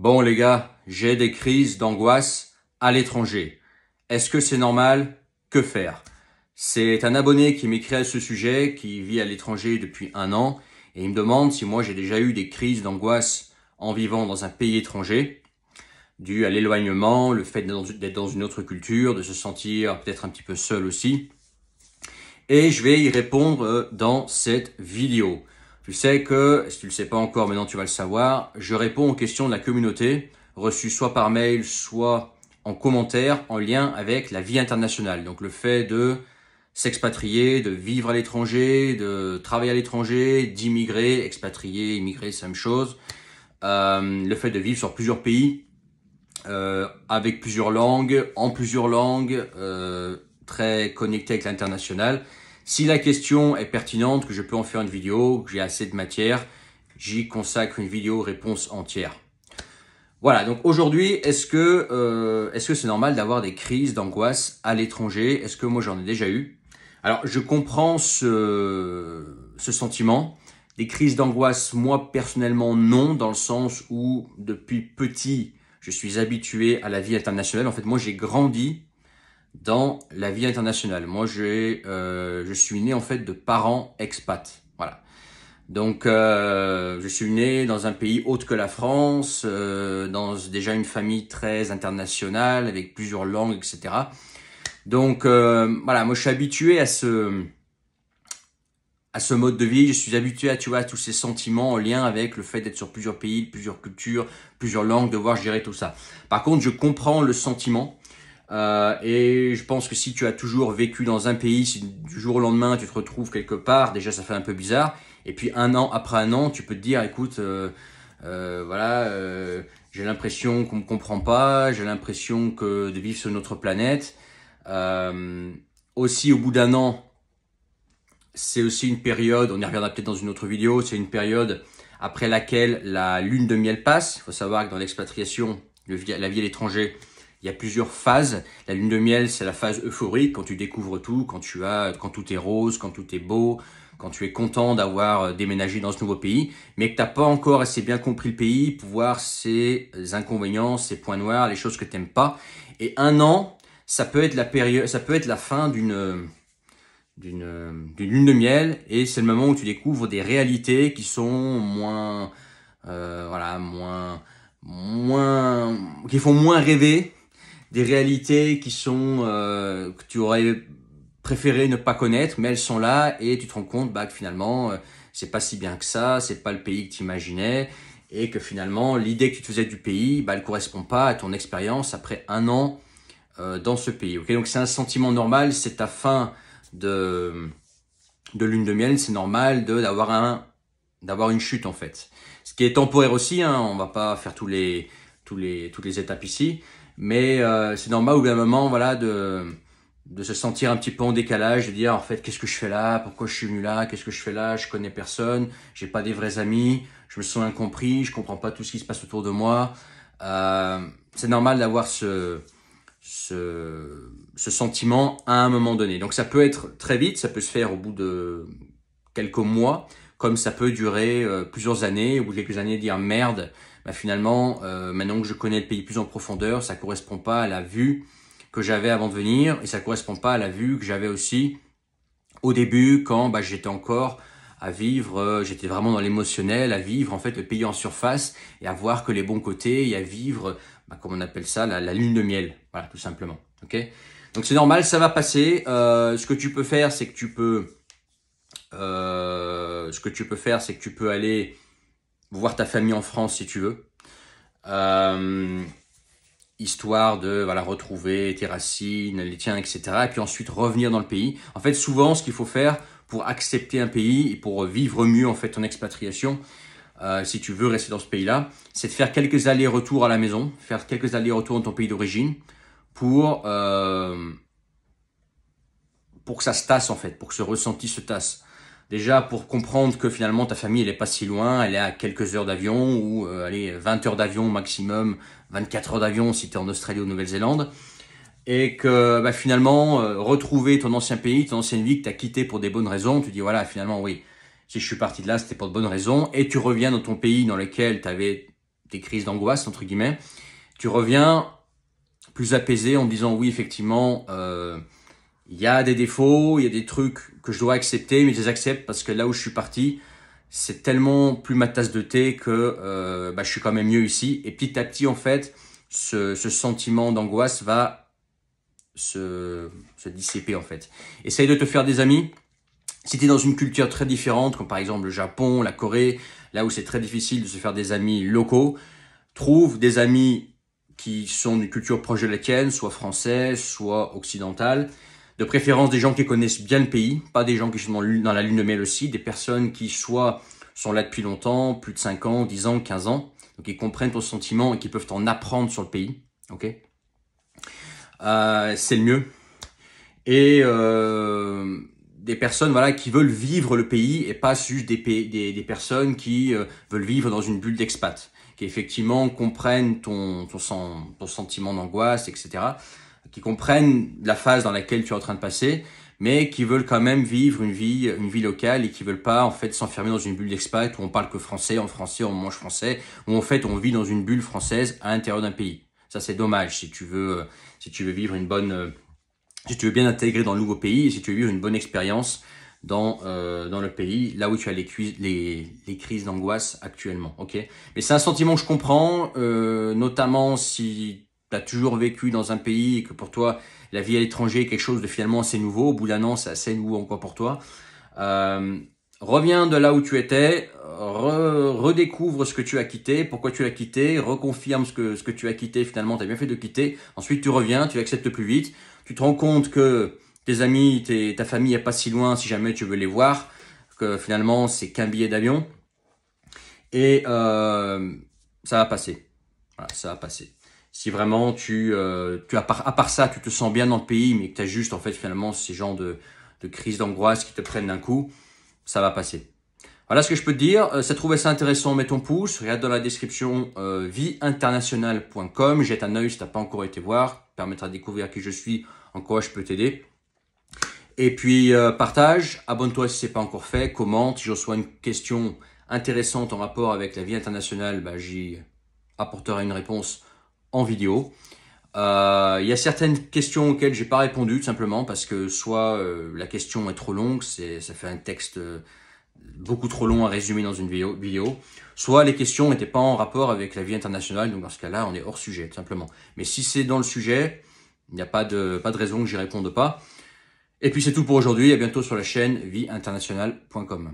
Bon les gars, j'ai des crises d'angoisse à l'étranger. Est-ce que c'est normal? Que faire? C'est un abonné qui m'écrit à ce sujet, qui vit à l'étranger depuis 1 an, et il me demande si moi j'ai déjà eu des crises d'angoisse en vivant dans un pays étranger, dû à l'éloignement, le fait d'être dans une autre culture, de se sentir peut-être un petit peu seul aussi. Et je vais y répondre dans cette vidéo. Tu sais que, si tu le sais pas encore, maintenant tu vas le savoir, je réponds aux questions de la communauté, reçues soit par mail, soit en commentaire, en lien avec la vie internationale. Donc le fait de s'expatrier, de vivre à l'étranger, de travailler à l'étranger, d'immigrer, expatrier, immigrer, c'est la même chose. Le fait de vivre sur plusieurs pays, avec plusieurs langues, en plusieurs langues, très connecté avec l'international. Si la question est pertinente, que je peux en faire une vidéo, que j'ai assez de matière, j'y consacre une vidéo réponse entière. Voilà, donc aujourd'hui, est-ce que c'est normal d'avoir des crises d'angoisse à l'étranger? Est-ce que moi j'en ai déjà eu? Alors, je comprends ce sentiment. Des crises d'angoisse, moi personnellement non, dans le sens où depuis petit, je suis habitué à la vie internationale. En fait, moi j'ai grandi dans la vie internationale. Moi, je suis né en fait de parents expats. Voilà. Donc, je suis né dans un pays autre que la France, dans déjà une famille très internationale avec plusieurs langues, etc. Donc, voilà, moi, je suis habitué à ce mode de vie. Je suis habitué à, tu vois, à tous ces sentiments en lien avec le fait d'être sur plusieurs pays, plusieurs cultures, plusieurs langues, devoir gérer tout ça. Par contre, je comprends le sentiment. Et je pense que si tu as toujours vécu dans un pays, si du jour au lendemain tu te retrouves quelque part, déjà ça fait un peu bizarre. Et puis après un an, tu peux te dire, écoute, voilà, j'ai l'impression qu'on me comprend pas, j'ai l'impression que de vivre sur notre planète. Aussi, au bout d'un an, c'est aussi une période, on y reviendra peut-être dans une autre vidéo, c'est une période après laquelle la lune de miel passe. Il faut savoir que dans l'expatriation, la vie à l'étranger, il y a plusieurs phases. La lune de miel, c'est la phase euphorique, quand tu découvres tout, quand tout est rose, quand tout est beau, quand tu es content d'avoir déménagé dans ce nouveau pays, mais que tu n'as pas encore assez bien compris le pays pour voir ses inconvénients, ses points noirs, les choses que tu n'aimes pas. Et 1 an, ça peut être la fin d'une lune de miel, et c'est le moment où tu découvres des réalités qui sont qui font moins rêver, des réalités qui sont que tu aurais préféré ne pas connaître, mais elles sont là et tu te rends compte que finalement c'est pas si bien que ça, c'est pas le pays que tu imaginais, et que finalement l'idée que tu te faisais du pays, elle correspond pas à ton expérience après 1 an dans ce pays. Ok, donc c'est un sentiment normal, c'est ta fin de lune de miel, c'est normal d'avoir une chute en fait. Ce qui est temporaire aussi, hein, on va pas faire toutes les étapes ici, mais c'est normal au bout d'un moment, voilà, de se sentir un petit peu en décalage, de dire en fait qu'est-ce que je fais là, pourquoi je suis venu là, qu'est-ce que je fais là, je connais personne, j'ai pas des vrais amis, je me sens incompris, je comprends pas tout ce qui se passe autour de moi. C'est normal d'avoir ce sentiment à un moment donné. Donc ça peut être très vite, ça peut se faire au bout de quelques mois, comme ça peut durer plusieurs années, au bout de quelques années dire merde, finalement, maintenant que je connais le pays plus en profondeur, ça correspond pas à la vue que j'avais avant de venir, et ça correspond pas à la vue que j'avais aussi au début quand j'étais encore à vivre, j'étais vraiment dans l'émotionnel, à vivre en fait le pays en surface et à voir que les bons côtés et à vivre, comme on appelle ça, la lune de miel, voilà, tout simplement. Ok. Donc c'est normal, ça va passer. Ce que tu peux faire, c'est que tu peux aller voir ta famille en France si tu veux, histoire de retrouver tes racines, les tiens, etc. Et puis ensuite revenir dans le pays. En fait, souvent, ce qu'il faut faire pour accepter un pays et pour vivre mieux en fait ton expatriation, si tu veux rester dans ce pays-là, c'est de faire quelques allers-retours à la maison, faire quelques allers-retours dans ton pays d'origine pour que ça se tasse en fait, pour que ce ressenti se tasse. Déjà pour comprendre que finalement ta famille elle est pas si loin, elle est à quelques heures d'avion ou 20 heures d'avion maximum, 24 heures d'avion si tu es en Australie ou Nouvelle-Zélande, et que finalement retrouver ton ancien pays, ton ancienne vie que tu as quitté pour des bonnes raisons, tu dis voilà finalement oui, si je suis parti de là c'était pour de bonnes raisons, et tu reviens dans ton pays dans lequel tu avais tes crises d'angoisse, entre guillemets, tu reviens plus apaisé en disant oui, effectivement, il y a des défauts, il y a des trucs que je dois accepter, mais je les accepte parce que là où je suis parti, c'est tellement plus ma tasse de thé que je suis quand même mieux ici. Et petit à petit, en fait, ce sentiment d'angoisse va se dissiper, en fait. Essaye de te faire des amis. Si tu es dans une culture très différente, comme par exemple le Japon, la Corée, là où c'est très difficile de se faire des amis locaux, trouve des amis qui sont d'une culture proche de la tienne, soit français, soit occidentale. De préférence des gens qui connaissent bien le pays, pas des gens qui sont dans la lune de miel aussi, des personnes qui soit sont là depuis longtemps, plus de 5 ans, 10 ans, 15 ans, donc ils comprennent ton sentiment et qui peuvent t'en apprendre sur le pays. Ok, c'est le mieux. Et des personnes voilà qui veulent vivre le pays et pas juste des personnes qui veulent vivre dans une bulle d'expat, qui effectivement comprennent ton sentiment d'angoisse, etc., qui comprennent la phase dans laquelle tu es en train de passer, mais qui veulent quand même vivre une vie locale et qui veulent pas en fait s'enfermer dans une bulle d'expat où on parle que français, en français on mange français, où en fait on vit dans une bulle française à l'intérieur d'un pays. Ça c'est dommage si tu veux vivre une bonne si tu veux bien intégrer dans le nouveau pays et si tu veux vivre une bonne expérience dans le pays, là où tu as les crises d'angoisse actuellement. Ok, mais c'est un sentiment que je comprends, notamment si tu as toujours vécu dans un pays et que pour toi, la vie à l'étranger est quelque chose de finalement assez nouveau. Au bout d'un an, c'est assez nouveau encore pour toi. Reviens de là où tu étais, redécouvre ce que tu as quitté, pourquoi tu l'as quitté, reconfirme ce que tu as quitté, finalement, tu as bien fait de quitter. Ensuite, tu reviens, tu l'acceptes plus vite. Tu te rends compte que tes amis, ta famille n'est pas si loin si jamais tu veux les voir, que finalement, c'est qu'un billet d'avion. Et ça va passer. Voilà, ça va passer. Si vraiment à part ça, tu te sens bien dans le pays, mais que tu as juste en fait finalement ces genres de crises d'angoisse qui te prennent d'un coup, ça va passer. Voilà ce que je peux te dire. Si tu trouvé ça intéressant, mets ton pouce. Regarde dans la description vieinternationale.com. Jette un œil si tu n'as pas encore été voir. Permettra de découvrir qui je suis, en quoi je peux t'aider. Et puis partage, abonne-toi si ce n'est pas encore fait, commente. Si je reçois une question intéressante en rapport avec la vie internationale, j'y apporterai une réponse en vidéo. Il y a certaines questions auxquelles j'ai pas répondu tout simplement parce que soit la question est trop longue, ça fait un texte beaucoup trop long à résumer dans une vidéo, soit les questions n'étaient pas en rapport avec la vie internationale, donc dans ce cas-là on est hors sujet tout simplement. Mais si c'est dans le sujet, il n'y a pas de raison que j'y réponde pas. Et puis c'est tout pour aujourd'hui, à bientôt sur la chaîne vieinternationale.com.